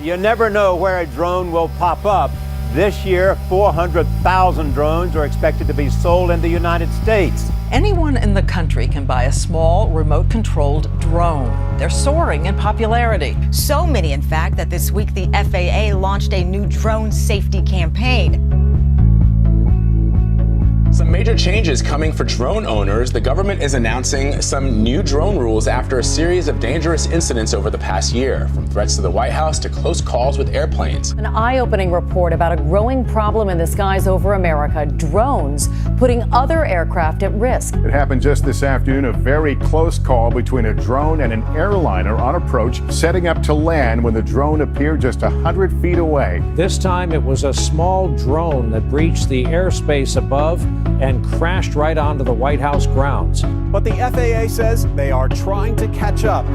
You never know where a drone will pop up. This year, 400,000 drones are expected to be sold in the United States. Anyone in the country can buy a small, remote-controlled drone. They're soaring in popularity. So many, in fact, that this week the FAA launched a new drone safety campaign. Some major changes coming for drone owners. The government is announcing some new drone rules after a series of dangerous incidents over the past year, from threats to the White House to close calls with airplanes. An eye-opening report about a growing problem in the skies over America, drones putting other aircraft at risk. It happened just this afternoon, a very close call between a drone and an airliner on approach, setting up to land when the drone appeared just 100 feet away. This time it was a small drone that breached the airspace above and crashed right onto the White House grounds. But the FAA says they are trying to catch up.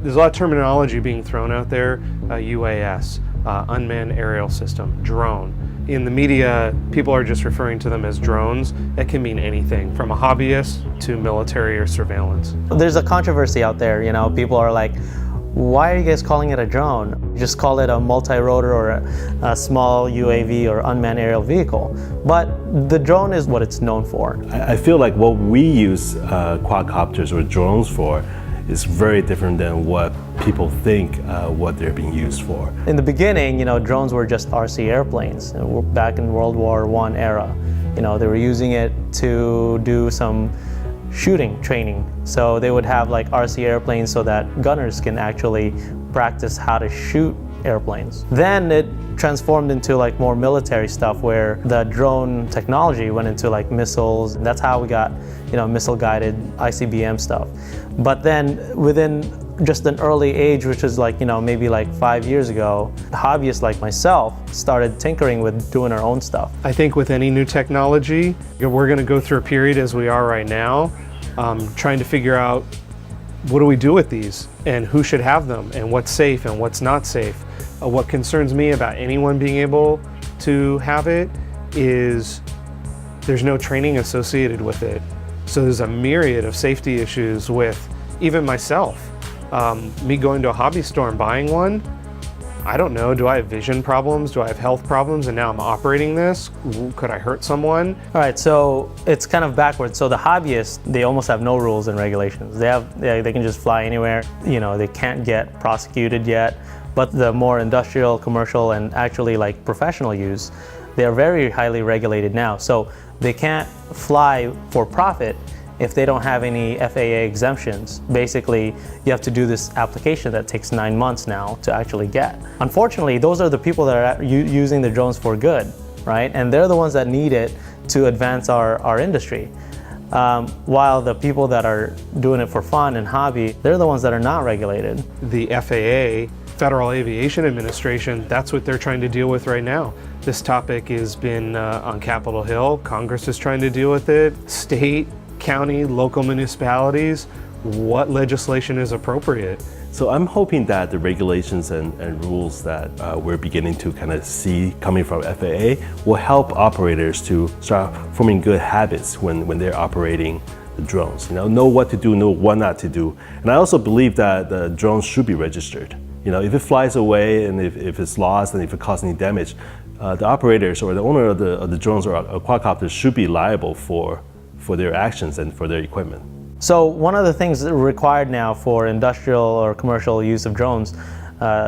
There's a lot of terminology being thrown out there, UAS, unmanned aerial system, drone. In the media, people are just referring to them as drones. It can mean anything, from a hobbyist to military or surveillance. There's a controversy out there, people are like, why are you guys calling it a drone? Just call it a multi-rotor or a small UAV or unmanned aerial vehicle. But the drone is what it's known for. I feel like what we use quadcopters or drones for is very different than what people think what they're being used for. In the beginning, drones were just RC airplanes. Back in World War I era, they were using it to do some shooting training. So they would have like RC airplanes so that gunners can actually practice how to shoot airplanes. Then it transformed into like more military stuff where the drone technology went into like missiles, and that's how we got, missile guided ICBM stuff. But then within just an early age, which was like, maybe like 5 years ago, hobbyists like myself started tinkering with doing our own stuff. I think with any new technology, we're going to go through a period as we are right now, trying to figure out what do we do with these and who should have them and what's safe and what's not safe. What concerns me about anyone being able to have it is there's no training associated with it. So there's a myriad of safety issues with even myself. Me going to a hobby store and buying one, I don't know, do I have vision problems? Do I have health problems? And now I'm operating this. Could I hurt someone? All right, so it's kind of backwards. So the hobbyists, they almost have no rules and regulations. They can just fly anywhere. They can't get prosecuted yet. But the more industrial, commercial, and actually like professional use, they're very highly regulated now. So they can't fly for profit if they don't have any FAA exemptions. Basically, you have to do this application that takes 9 months now to actually get. Unfortunately, those are the people that are using the drones for good, right? And they're the ones that need it to advance our industry. While the people that are doing it for fun and hobby, they're the ones that are not regulated. The FAA, Federal Aviation Administration, that's what they're trying to deal with right now. This topic has been on Capitol Hill. Congress is trying to deal with it. State, county, local municipalities, what legislation is appropriate? So I'm hoping that the regulations and rules that we're beginning to kind of see coming from FAA will help operators to start forming good habits when they're operating the drones. Know what to do, know what not to do. And I also believe that the drones should be registered. If it flies away and if it's lost and if it causes any damage, the operators or the owner of the drones or quadcopters should be liable for their actions and for their equipment. So one of the things required now for industrial or commercial use of drones,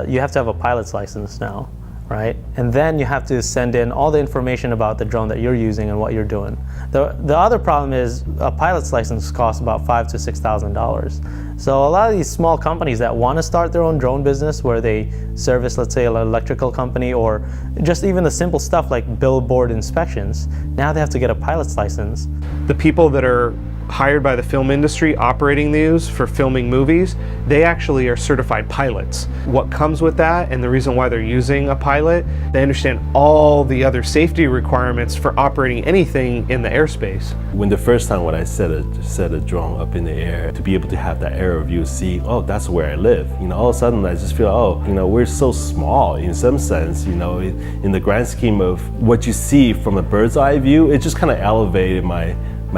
you have to have a pilot's license now, right? And then you have to send in all the information about the drone that you're using and what you're doing. The other problem is a pilot's license costs about $5,000 to $6,000. So a lot of these small companies that want to start their own drone business where they service, let's say, an electrical company or just even the simple stuff like billboard inspections, now they have to get a pilot's license. The people that are hired by the film industry operating these for filming movies, they actually are certified pilots. What comes with that, and the reason why they're using a pilot, they understand all the other safety requirements for operating anything in the airspace. When the first time when I set a drone up in the air, to be able to have that aerial view, see, oh, that's where I live. All of a sudden I just feel, oh, we're so small in some sense, in the grand scheme of what you see from a bird's eye view, it just kind of elevated my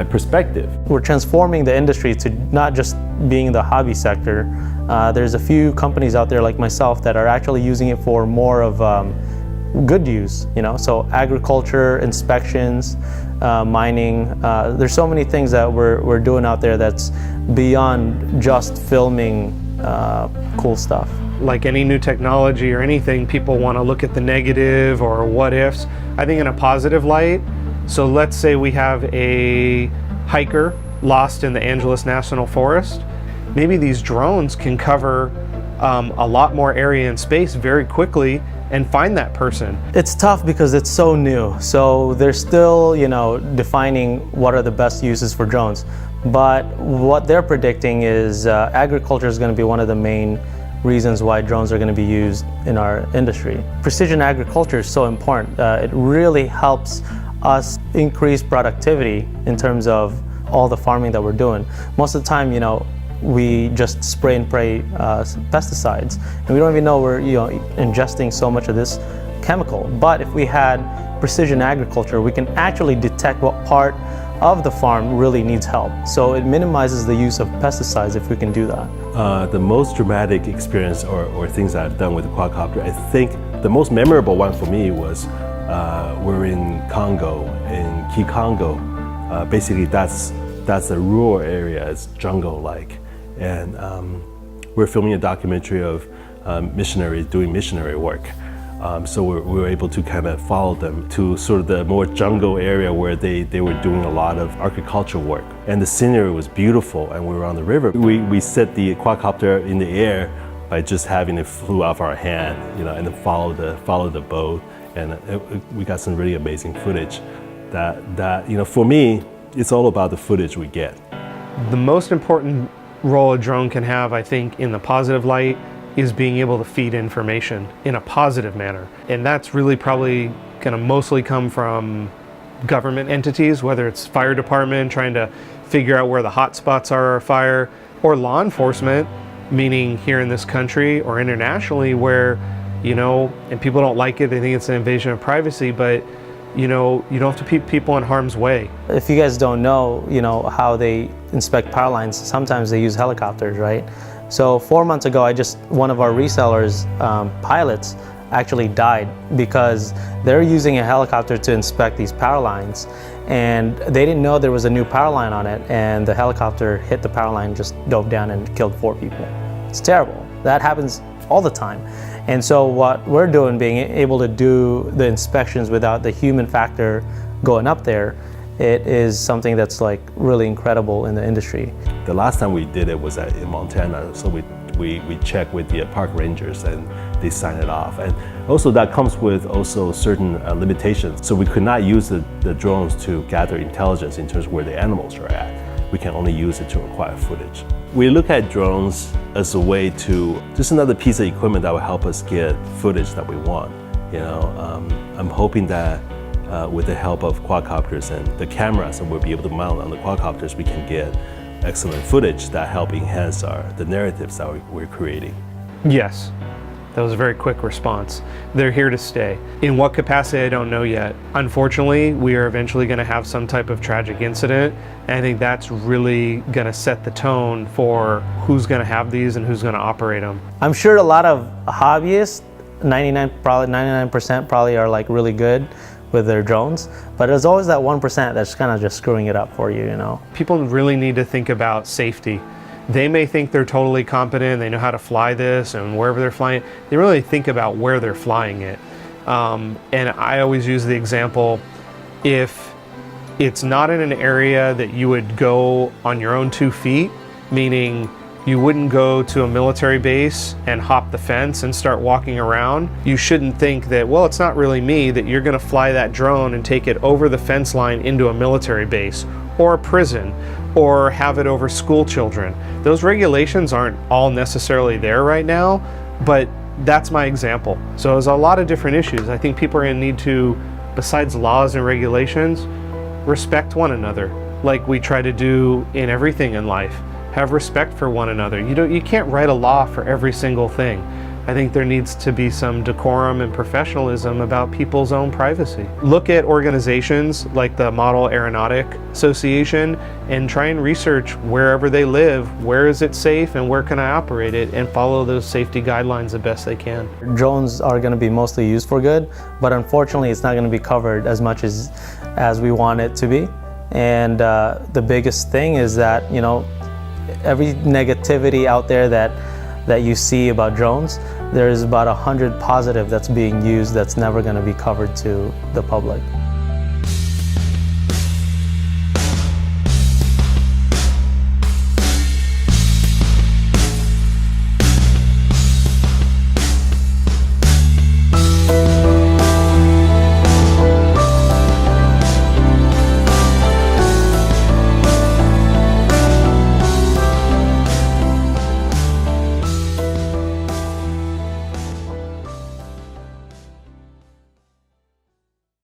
perspective. We're transforming the industry to not just being the hobby sector. There's a few companies out there like myself that are actually using it for more of good use, so agriculture, inspections, mining. There's so many things that we're doing out there that's beyond just filming cool stuff. Like any new technology or anything, people want to look at the negative or what ifs. I think in a positive light. So let's say we have a hiker lost in the Angeles National Forest. Maybe these drones can cover a lot more area and space very quickly and find that person. It's tough because it's so new. So they're still, defining what are the best uses for drones. But what they're predicting is agriculture is going to be one of the main reasons why drones are going to be used in our industry. Precision agriculture is so important. It really helps us increase productivity in terms of all the farming that we're doing. Most of the time, we just spray and pray pesticides, and we don't even know we're ingesting so much of this chemical. But if we had precision agriculture, we can actually detect what part of the farm really needs help. So it minimizes the use of pesticides if we can do that. The most dramatic experience or things I've done with the quadcopter, I think the most memorable one for me was we're in Congo, in Kikongo. Basically that's a rural area, it's jungle-like. And we're filming a documentary of missionaries doing missionary work. So we were able to kind of follow them to sort of the more jungle area where they were doing a lot of agricultural work. And the scenery was beautiful, and we were on the river. We set the quadcopter in the air by just having it flew off our hand, and then follow the boat. And we got some really amazing footage that for me, it's all about the footage we get. The most important role a drone can have, I think, in the positive light is being able to feed information in a positive manner. And that's really probably gonna mostly come from government entities, whether it's fire department trying to figure out where the hot spots are of fire, or law enforcement, meaning here in this country or internationally where, and people don't like it, they think it's an invasion of privacy, but you don't have to keep people in harm's way. If you guys don't know, how they inspect power lines, sometimes they use helicopters, right? So 4 months ago, one of our resellers, pilots, actually died because they're using a helicopter to inspect these power lines, and they didn't know there was a new power line on it, and the helicopter hit the power line, just dove down and killed 4 people. It's terrible. That happens all the time. And so what we're doing, being able to do the inspections without the human factor going up there, it is something that's like really incredible in the industry. The last time we did it was in Montana, so we checked with the park rangers and they signed it off. And also that comes with also certain limitations. So we could not use the drones to gather intelligence in terms of where the animals are at. We can only use it to acquire footage. We look at drones as a way to, just another piece of equipment that will help us get footage that we want. I'm hoping that with the help of quadcopters and the cameras that we'll be able to mount on the quadcopters, we can get excellent footage that help enhance the narratives that we're creating. Yes, that was a very quick response. They're here to stay. In what capacity, I don't know yet. Unfortunately, we are eventually going to have some type of tragic incident, and I think that's really going to set the tone for who's going to have these and who's going to operate them. I'm sure a lot of hobbyists, 99% probably are like really good with their drones, but there's always that 1% that's kind of just screwing it up for you, People really need to think about safety. They may think they're totally competent, they know how to fly this and wherever they're flying, they really think about where they're flying it. And I always use the example, if it's not in an area that you would go on your own 2 feet, meaning you wouldn't go to a military base and hop the fence and start walking around, you shouldn't think that, well, it's not really me, that you're gonna fly that drone and take it over the fence line into a military base or a prison or have it over school children. Those regulations aren't all necessarily there right now, but that's my example. So there's a lot of different issues. I think people are going to need to, besides laws and regulations, respect one another like we try to do in everything in life. Have respect for one another. You can't write a law for every single thing. I think there needs to be some decorum and professionalism about people's own privacy. Look at organizations like the Model Aeronautic Association and try and research wherever they live, where is it safe and where can I operate it, and follow those safety guidelines the best they can. Drones are going to be mostly used for good, but unfortunately it's not going to be covered as much as we want it to be. And the biggest thing is that, every negativity out there that you see about drones, there's about 100 positive that's being used that's never going to be covered to the public.